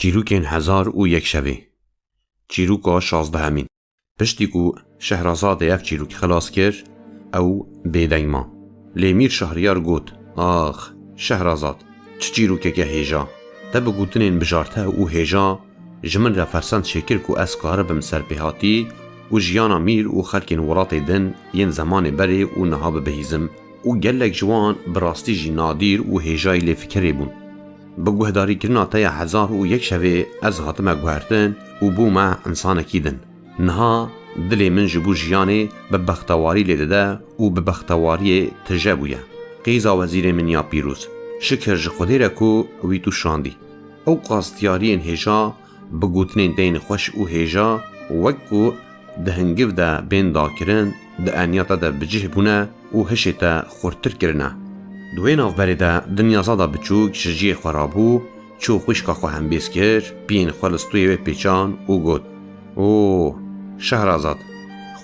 چیروکین 1001 شوی چیروکا 16 پشتی کو شهرزاد اف چیروک خلاص کر او بیدنگ ما لیمیر شهریار گوت آخ شهرزاد چه چیروکه که هیجا تا بگوتنین بجارته او هیجا جمن را فرسند شکر کو اسکار بم سرپیهاتی و جیانا میر و خلکین ورات دن ین زمان بری و نهاب بهیزم و گلک جوان براستی جی نادیر و هیجای لفکری بون بگوهداری کرنا تای 1001 شوی از هاتم گوهرتن و بو ما انسان کیدن نها دلی من جبو جیانه ببختواری لیده و ببختواری تجابویه قیزا وزیر من یا پیروز شکر جخوده رکو وی تو شاندی او قاستیاری هیجا بگوتنین دین خوش و هیجا وکو دهنگیو دا بین دا کرن دا انیاتا دا بجه بونه و هشتا خورتر کرنه دوین آفبری دا دنیازا دا بچوک شجی خرابو چو خوشکا خواهم بیس کر بین خالستوی و پیچان و گود او شهرزاد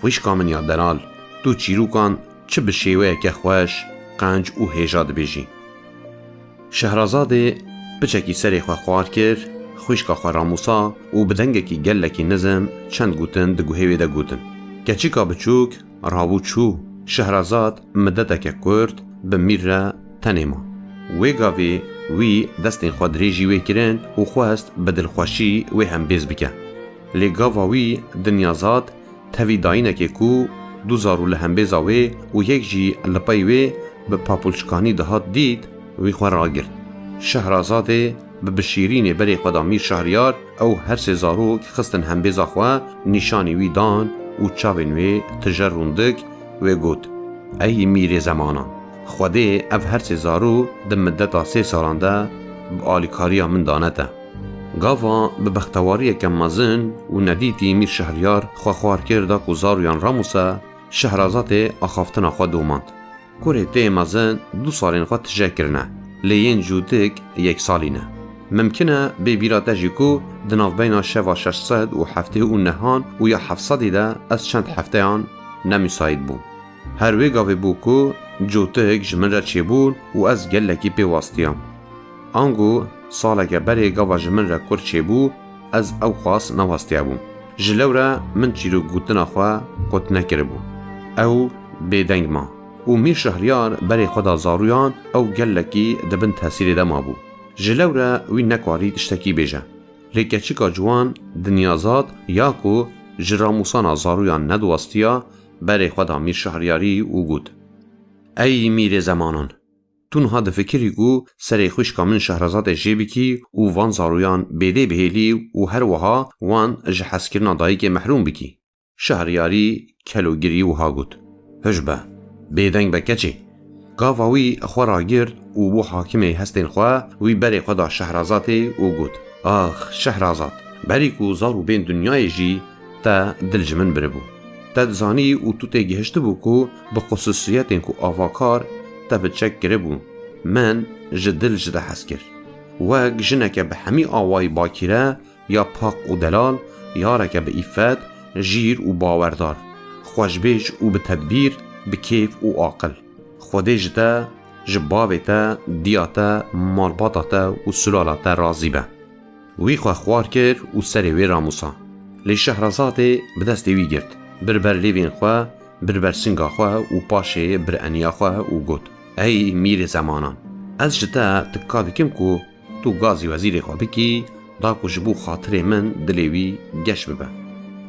خوشکا من یا دلال تو چیروکان چه بشیوه که خوش قنج و هیجا دبیجی شهرزاد بچکی سری خواه کر خوشکا خواه راموسا و بدنگکی گلکی نظم چند گوتن دگوهیوی دا گوتن کچیکا بچوک رابو چو شهرزاد مددک کرد بمیر را تنیما وی گاوی وی دستین خواه دریجی وی کرن و خواست بدلخوشی وی هم بیز بکن لی گاوا وی دنیازاد تاوی داینکی کو دو زارو لهم بیزا وی و یک جی لپای وی به پاپولشکانی دهات دید وی خواه را گرد شهرزاده به بشیرین بری خدا میر شهریار او هر سه زارو خستن هم بیزا خواه نشانی وی دان و چاوین وی تجر روندک وی گود ای میر زمانان خوده اف هر سه زارو ده مدتا 3 سالانده به آلیکاریا من دانته گاوا به بختواری کم مزن و ندیتی میر شهریار خواه کرده که زارویان راموسا شهرزاد آخافتنا خواه دوماند کوره ته مزن 2 سالین خواه تجه کرنه لیین جودک 1 سالینه ممکنه به بیراته جیکو دناف بین شوا 600 و هفته و نهان و یا 700 ده از چند هفته آن نمیساید بون هر وی گاوه بو که جوتک جمن را چه بون و از گلکی پیواستیم آنگو سالک بری گاوه جمن را کر چه بو از او خواست نواستیا بون جلو را من چیرو گوتنا خواه قط نکر بو او بیدنگ ما و میر شهریار بری خدا زارویان او گلکی دبن تحصیل دما بو جلو را وی نکواری تشتکی بیجه لیکه چیکا جوان دنیازاد یا کو جراموسان زارویان ندواستیا بری خدا میر شهریاری او گود ای میر زمانان تونها ده فکری گو سری خوش کامن شهرزاد جیبی کی و وان زارویان بیده بهیلی و هر وها وان جحسکرنا دایی که محروم بکی شهریاری کلوگیری و ها گود هجبه بیدنگ بکچی گاواوی خواه گرد و بو حاکمه هستین خواه وی بری خدا شهرزاد او گود آخ شهرزاد بری کو زارو بین دنیای جی تا دل جمن بره بو تا دزانی و تو تگهشت بو کو به خصوصیتین کو آواکار تا بچک گره بو من جدل جده حس کر و جنک به همی آوای باکیره یا پاک و دلال یا رکه به ایفت جیر و باوردار خوشبیج و به تدبیر به کیف و عاقل خوده جده جباویتا دیاتا مالباتاتا و سلالاتا رازی به وی خواه کر و سری وی راموسا لی شهرزاده به دست وی گرد بربر لیوین خواه بربر سنگا خواه و پاشه بر انیا خواه و گود ای میر زمانان از جده تکاد کم کو تو گازی وزیر خواه بکی دا کو جبو خاطر من دلیوی گش ببه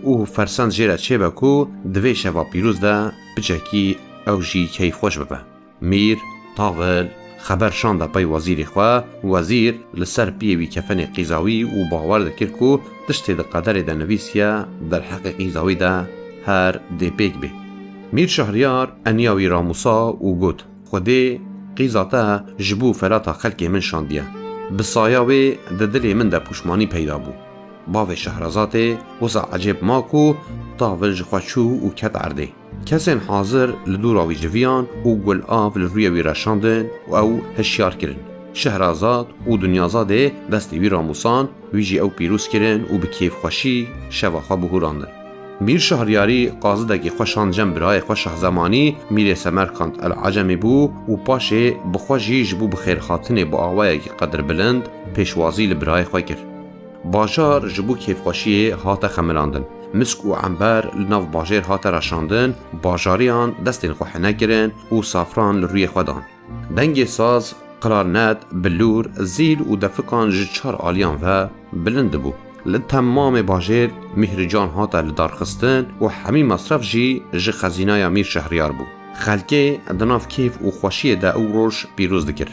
او فرسند جیره چه بکو دوی شوا پیروز ده بچکی او جی کیف خوش ببه میر طاول خبر شانده پای وزیر خواه وزیر لسر پیوی کفن قیزاوی و باور دکر کو تشتی ده قدر ده نویسیه در حق قیزاوی ده هر دی پیک بی میر شهریار انیاوی راموسا و گود خوده قیزاتا جبو فلاتا خلک من شاندیه بسایاوی ده دلی من ده پوشمانی پیدا بو باوی شهرزاده وزا عجب ماکو طاول جخوچو و کت عرده کسین حاضر لدوراوی جویان و گل آف لرویوی رشاندن و او هشیار کرن شهرزاد و دنیازاده دستی وی راموسان ویجی او پیروز کرن و به کیف خوشی شواخا بهوراندن میر شهریاری قاصدکی خوشان جم برای خوش زمانی میر سمرقند العجمی بو و پاشه بخوشیش بو بخیر خاطنه با آوائه که قدر بلند پیشوازی لبرای خواه کرد باجار جبو کیفخوشی هات خملاندن. مسک و عنبر لناو باجر هات رشاندن، باجاریان دستین خو حنه کرن و سافران لروی خودان. دنگ ساز، قرارنت، بلور، زیل و دفکان جچار آلیان و بلند بو. لتمام باجر مهرجان هات لدارخستن و همی مصرف جی خزینای میر شهریار بو. خلکه دناف کیف و خوشی دا او روش پیروز دکر.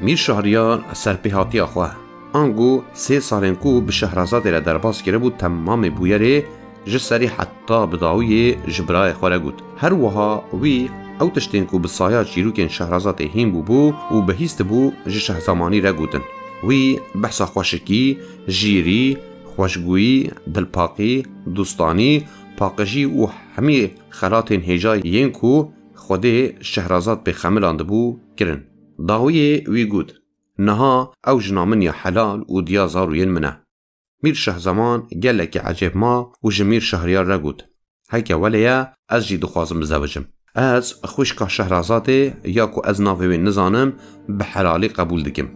میر شهریار سرپیهاتی خواه. آنگو 3 سالن کو به شهرزاد را درباز کرده بود تمام بویره جسری حتی بداوی جبرای خوره گود. هر وها وی او تشتین کو بسایا چیروکن شهرزاد هیم بو و بهیست بو جشه زمانی را گودن. وی بحثا خوشکی، جیری، خوشگویی، دلپاقی، دوستانی، پاقجی و همی خلات هجای ین کو خود شهرزاد به خملاند بو کرن. داوی وی گود. نها او جنامن یا حلال و دیا زاروین منه. میر شهزمان گلک عجب ما و جمیر شهریار را گود. هکه ولیا از جی دخوازم بزوجم. از خوشکا شهرزاده یا کو از ناوی نزانم به حلالی قبول دکم.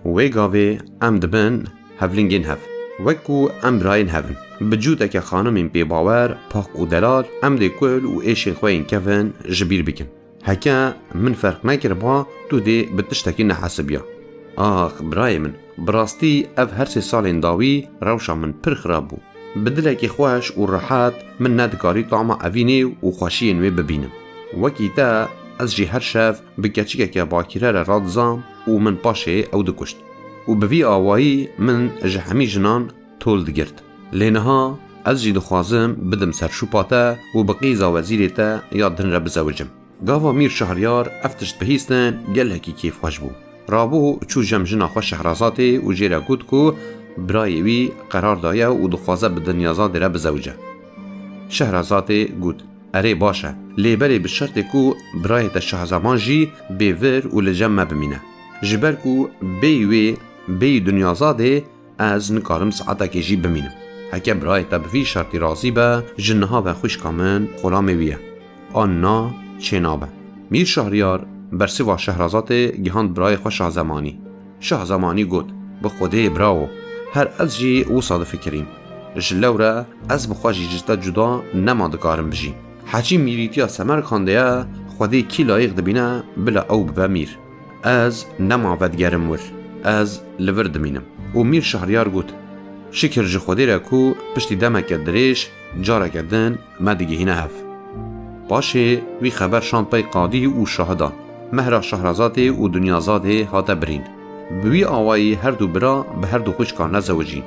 وی گاوی ام دبن هفلینگین هف. وکو ام براین هفن. بجوده که خانمین بی باور پاک و دلال ام دی کل و ایشین خوین کفن جبیر بکن. هکه من فرق نکر با تو دی بتشتکی نحاسبیا. آخ برای من براستی اف هر 3 سالین داوی روشا من پر خراب بو. بدلکی خوش و راحت من ندکاری طعما اوینه و خوشی نوی ببینم. وکی تا از جی هر شف بکچیکه که باکیره را رادزام و من پاشه او دکشت. و بوی آوایی من جهمی جنان تول دگرد. لینها از جی دخوازم بدم سرشوپاته و بقیزا وزیرتا یادن را بزوجم. گاوا میر شهریار افتشت بهیستن گلکی کیف خوش بو. رابو چو جمجنا خوش شهرزاده و جیره گود کو برایوی قرار دایه و دخوازه به دنیازاده را بزوجه. شهرزاده گود اره باشه لیبری به شرط کو برایت شهزمان جی بیور و لجمع بمینه. جبر کو بیوی بی دنیازاده از نکارم ساعته که جی بمینم. هکه برایت بوی شرطی رازی به جنها و خوش کامن خلامه ویه. آننا چنابه. میر شهریار برسی و شهرزاد گهاند برای خوش شهزمانی. شهزمانی گود به خوده براو هر از جی او صادفه کریم. جلوره از بخواجی جسته جدا نمادکارم بجیم. حاجی میریتیا سمر کانده خوده کی لایق دبینه بلا او بمیر. از نماودگرم ور. از لور دمینم. و میر شهریار گود شکر جه خوده را کو پشتی دمک دریش جاره کردن مدگه هینه هف. باشه وی خبر شاند پای قاضی و شاهدان. مهرا شهرزاده و دنیازاده هاته برین. بوی آوایی هر دو برا به هر دو خوش کار نزوجین.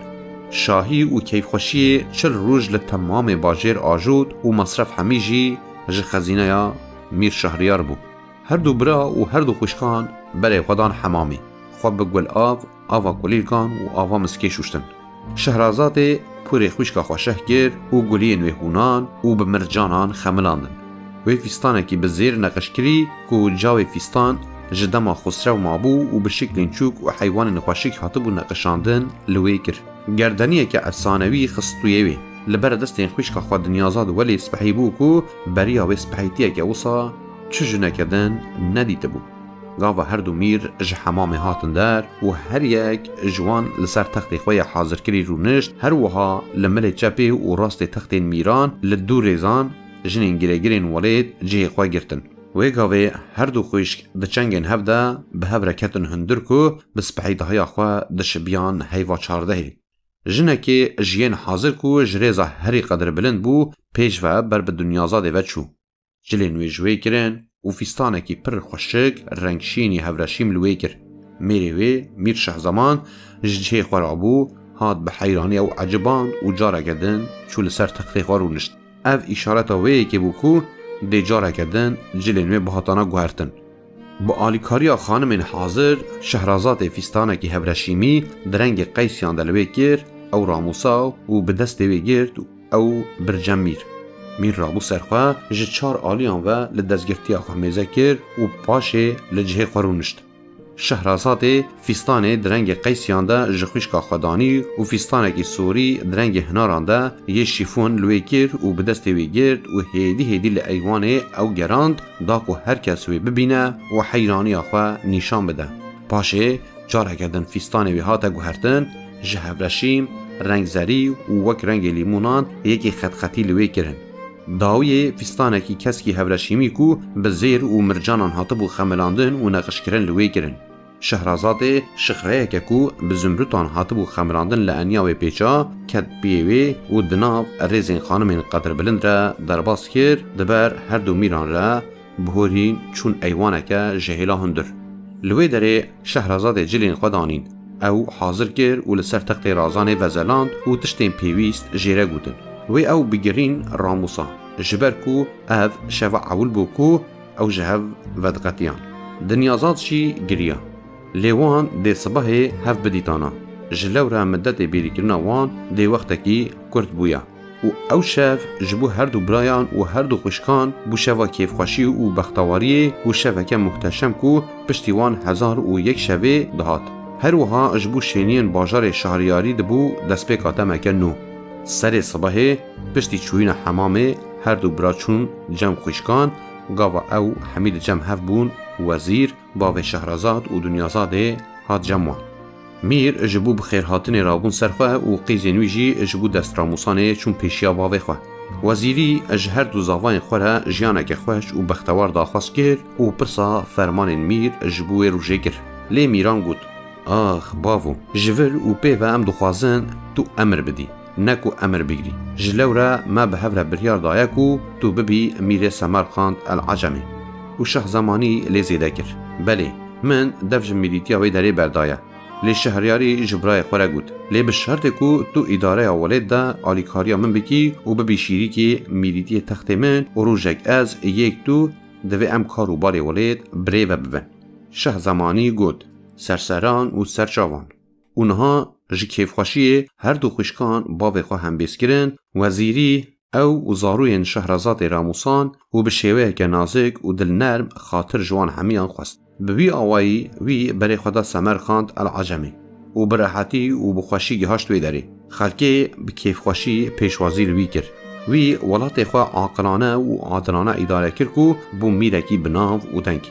شاهی و کیف خوشی 40 روز لتمام باجر آجود و مصرف همیجی جه خزینه یا میر شهریار بو. هر دو برا و هر دو خوش کان برای خودان حمامی. خواب بگول آوا کلیل کان و آوا مسکی شوشتن. شهرزاده پوری خوش که خوشه گر و گلین و هونان و به مرجانان خملاندن. وی فیستانه که به زیر نقش کری که جاوی فیستان جدما خسرو مابو و به شکل چوک و حیوان نخوشک حاطبو نقشاندن لوی کر. گردنیه که افسانوی خستویوی لبر دستین خوش که خود نیازاد ولی سپحی بو که بریا و سپحیتیه که اوسا چجونه کدن ندیده بو. گاوا هر دو میر جه حمام هاتن در و هر یک جوان لسر تخت خوی حاضر کری رو نشت هر وها لمل چپی و راست تخت میران لدو ریزان جنین گیرگیرین ولید جه خواه گرتن. وی گاوی هر دو خوشک دچنگین هفده به هف رکتن هندر که بسپحیده های خواه دشبیان هیوا 14. جنه که جین حاضر که جریزه هری قدر بلند بو پیش و بر به دنیازاده و چو. جلین وی جوی کرن و فیستانه که پر خوشک رنگشینی هفرشیم لوی کر. میری وی میر شهزمان جه خورابو هاد به حیرانی او عجبان و جاره کردن چو لسر تختی خوارو نشت. او اشارت وی که بو که دی جاره کردن جلین وی بهاتانا گوهرتن. با آلیکاری خانم حاضر شهرزاد فیستانه که هفرشیمی درنگ قیسیان دلوی کر او راموسا و به دست وی گرد او برجم میر رابو سرخواه جه 4 آلیان و لدزگرتی آخواه میزه کر و پاشه لجه خورونشت. شهرزاد فیستان درنگ قیسیان ده جخوش که خدانی و فیستانه که سوری درنگ هناران ده یه شیفون لوی کر و به دست وی گرد و هیدی لعیوانه او گراند داکو هر کس وی ببینه و حیرانی آخواه نیشان بده. پاشه جاره کردن فیستان وی هاته گوهرتن جه هفرشیم رنگ زری و وک رنگ لیمونان یکی خط خطی لوی کرن. داوی فستانکی کسکی هورشیمی کو به زیر و مرجانان هاتبو خملاندن و نقش کرن لوی کرن. شهرزاد شخره که کو به زمرتان هاتبو خملاندن لعنیا و پیچا کد بیوی و دناو ریزین خانمین قدر بلند را درباس کر دبر هر دو میران را بهورین چون ایوانکه جهلا هندر. لوی داره شهرزاد جلین خدانین او حاضر کر و لسر تخت رازان وزلاند و تشتین پیویست جیره گودن. وی او بگرین راموسا جبر کو اف شفا عول بو کو او جهو ودقتیان. دنیازاد شی گریا. لیوان دی صبح هف بدیتانا. جلو را مدت بیری کرنا وان دی وقتکی کرد بویا. و او شف جبو هر دو برایان و هر دو خوشکان بو شفا کیف خوشی و بختواری و شفا که محتشم کو پشتیوان 1001 شفه دهات. هر وها جبو شینین باجار شهریاری دبو دست به کاتمک نو. سر صبح پشتی چوین حمامه هر دو براچون جم خوشکان گاوا او حمید جم هف بون وزیر باوه شهرزاد و دنیازاده هات جموان. میر جبو بخیر هاتن رابون سرخواه و قیزینوی جی جبو دست راموسانه چون پیشیا باوه خواه. وزیری هر دو زاوان خوره جیانک خوش و بختوار داخواست کرد و پرسا فرمان میر جبو روژه کرد. لی میران گود آخ باوو جور و پیوه ام دخوازن تو امر بدی نکو امر بگیری. جلورا ما به هفره بریار دایکو تو ببی میر سمرخاند العجمی. و شه زمانی لی زیده کر. بله من دفج میلیتیا وی داره بردایه. لی شهریاری جبرای خوره گود. لی بشرط کو تو اداره اولید دا آلیکاریا من بکی و ببی شیری که میلیتی تخت من و روژک از یک تو دوی ام کارو باری ولید بری و ببن. شه زمانی گود. سرسران و سرچاوان. اونها جی کیف خوشیه هر دو خوشکان باوی خواه هم بیس کرن وزیری او وزاروین شهرزاد راموسان و به شیوه که نازک و دل نرم خاطر جوان همیان خواست. بوی آوائی وی بری خدا سمرخاند العجمی و براحتی و بخوشی گهاشت وی داری. خلکه به کیف خوشی پیشوازی وی کر. وی ولات خواه عاقلانه و عادلانه اداره کر کو بو میرکی بناو و دنگ.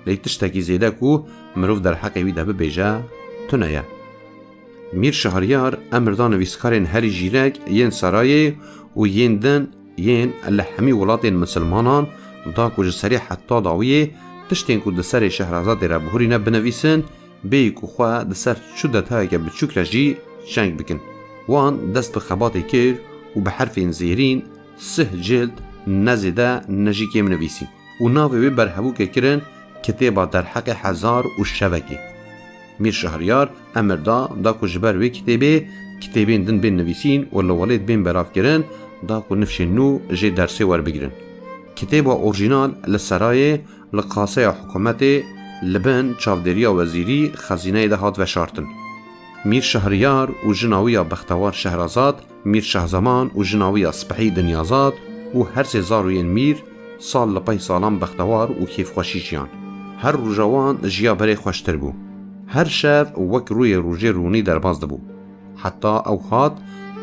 لیتشتکی زیده کو مروف در حق وی ده ببیجه تنه. میر شهریار امردان ویسکارین هری جیرک ین سرای و ین دن ین لحمی ولاتین مسلمانان دا کج سری حتی داویه تشتین کود سر شهرزاد را بهورینه بنویسن بی کو خواه دسر شدت های که بچوک رجی شنگ بکن. وان دست به خباتی کر و به حرفین زیرین 3 جلد نزیده نجی که منویسین و ناوی برهبو که کرن کتابا در حق 1000 و شبکی. میر شهریار امردا دا کو جبر وی کتابین دن بین نویسین و لولید بین براف کرن دا کو نفشین نو جی درسی ور بگیرن. کتابا اورجینال لسرای لقاسه حکومت لبن چاودریا وزیری خزینه دهات و شارتن. میر شهریار و جناوی بختوار شهرزاد، میر شهزمان و جناوی سپحی دنیازاد و هر سه زاروین میر سال لپای سالان بختوار و کیف خوشیشیان. هر روجوان جیا بری خوشتر بو. هر شب وک روی روژه رونی در باز دبو. حتی او هات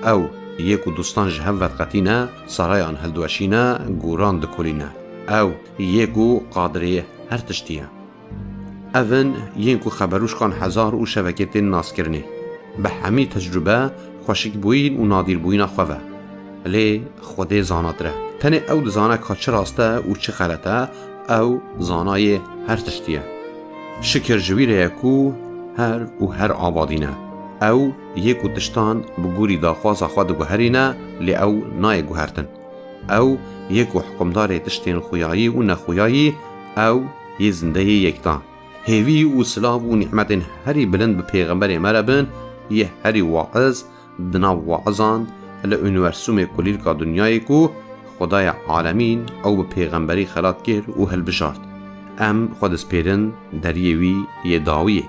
او یکو دوستان جهم ودقتینه سرایان هلدوشینه گوران دکولینه. او یکو قادریه هر تشتیه. اون یکو خبروش کان 1000 و شبکت ناس کرنه. به همی تجربه خوشک بوین و نادیر بوین خواه. لی خوده زانات ره. تنه او زانه که چه راسته و چه غلطه او زانای هر تشتیه. شکر جویره یکو هر آبادینه. او یکو تشتان بگوری داخواز خواه گوهرینه لی او نای گوهرتن. او یکو حکمدار تشتین خویایی و نخویایی او یه زنده یکتا. هیوی و سلاو و نعمت هری بلند به پیغمبر مربن یه هری واعظ دنا واعظان لانورسوم کلیر که دنیای کو خدای عالمین او به پیغمبری خلات کر و هل بشارت. ام خود سپیرن در یوی یه داویه.